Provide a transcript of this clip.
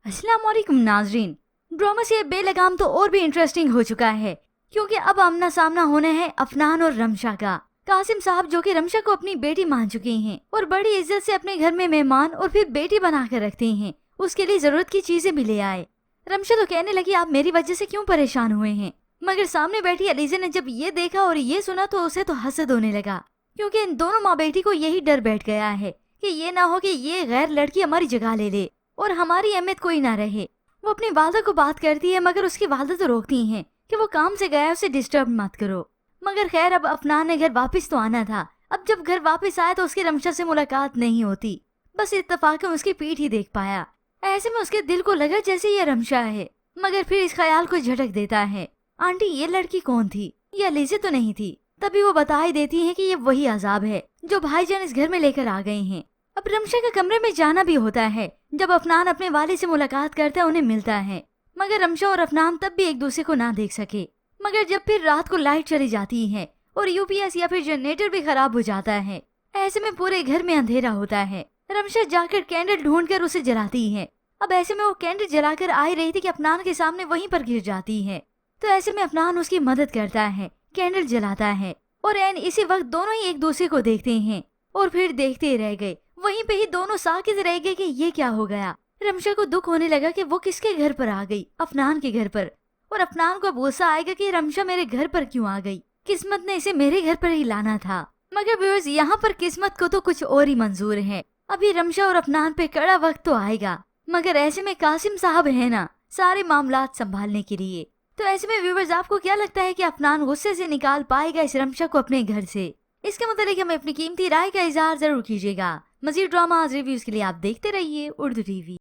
अस्सलाम वालेकुम नाजरीन। ड्रामा से बेलगाम तो और भी इंटरेस्टिंग हो चुका है क्योंकि अब आमना सामना होना है अफनान और रमशा का। कासिम साहब जो कि रमशा को अपनी बेटी मान चुके हैं और बड़ी इज्जत से अपने घर में मेहमान और फिर बेटी बना कर रखते हैं, उसके लिए जरूरत की चीजें भी ले आए। रमशा तो कहने लगी आप मेरी वजह से क्यों परेशान हुए हैं, मगर सामने बैठी अलीजा ने जब ये देखा और ये सुना तो उसे तो हसद होने लगा क्योंकि इन दोनों माँ बेटी को यही डर बैठ गया है कि ये ना हो कि ये गैर लड़की हमारी जगह ले ले और हमारी अहमियत कोई ना रहे। वो अपनी वालदा को बात करती है मगर उसकी वालदा तो रोकती हैं कि वो काम से गया है, उसे डिस्टर्ब मत करो। मगर खैर अब अफनान ने घर वापस तो आना था। अब जब घर वापस आया तो उसकी रमशा से मुलाकात नहीं होती, बस इत्तेफाक उसकी पीठ ही देख पाया। ऐसे में उसके दिल को लगा जैसे ये रमशा है, मगर फिर इस ख्याल को झटक देता है आंटी ये लड़की कौन थी, ये अलीज़ा तो नहीं थी। तभी वो बता ही देती है कि ये वही अजाब है जो भाईजान इस घर में लेकर आ गए हैं। अब रमशा का कमरे में जाना भी होता है। जब अफनान अपने वाले से मुलाकात करता है उन्हें मिलता है, मगर रमशा और अफनान तब भी एक दूसरे को ना देख सके। मगर जब फिर रात को लाइट चली जाती है और यूपीएस या फिर जनरेटर भी खराब हो जाता है, ऐसे में पूरे घर में अंधेरा होता है। रमशा जाकर कैंडल ढूंढकर उसे जलाती है। अब ऐसे में वो कैंडल जलाकर आ ही रही थी कि अफनान के सामने वहीं पर गिर जाती है, तो ऐसे में अफनान उसकी मदद करता है, कैंडल जलाता है और एन इसी वक्त दोनों ही एक दूसरे को देखते हैं और फिर देखते रह गए। वहीं पे ही दोनों साकित रह गए कि ये क्या हो गया। रमशा को दुख होने लगा कि वो किसके घर पर आ गई, अफनान के घर पर, और अफनान को गुस्सा आएगा कि रमशा मेरे घर पर क्यों आ गई, किस्मत ने इसे मेरे घर पर ही लाना था। मगर व्यूअर्स यहाँ पर किस्मत को तो कुछ और ही मंजूर है। अभी रमशा और अफनान पे कड़ा वक्त तो आएगा, मगर ऐसे में कासिम साहब है ना सारे मामलात संभालने के लिए। तो ऐसे में व्यूअर्स आपको क्या लगता है कि अफनान गुस्से से निकाल पाएगा इस रमशा को अपने घर से? इसके मुताबिक हमें अपनी कीमती राय का इजहार जरूर कीजिएगा। मज़ीद ड्रामा रिव्यूज के लिए आप देखते रहिए उर्दू टीवी।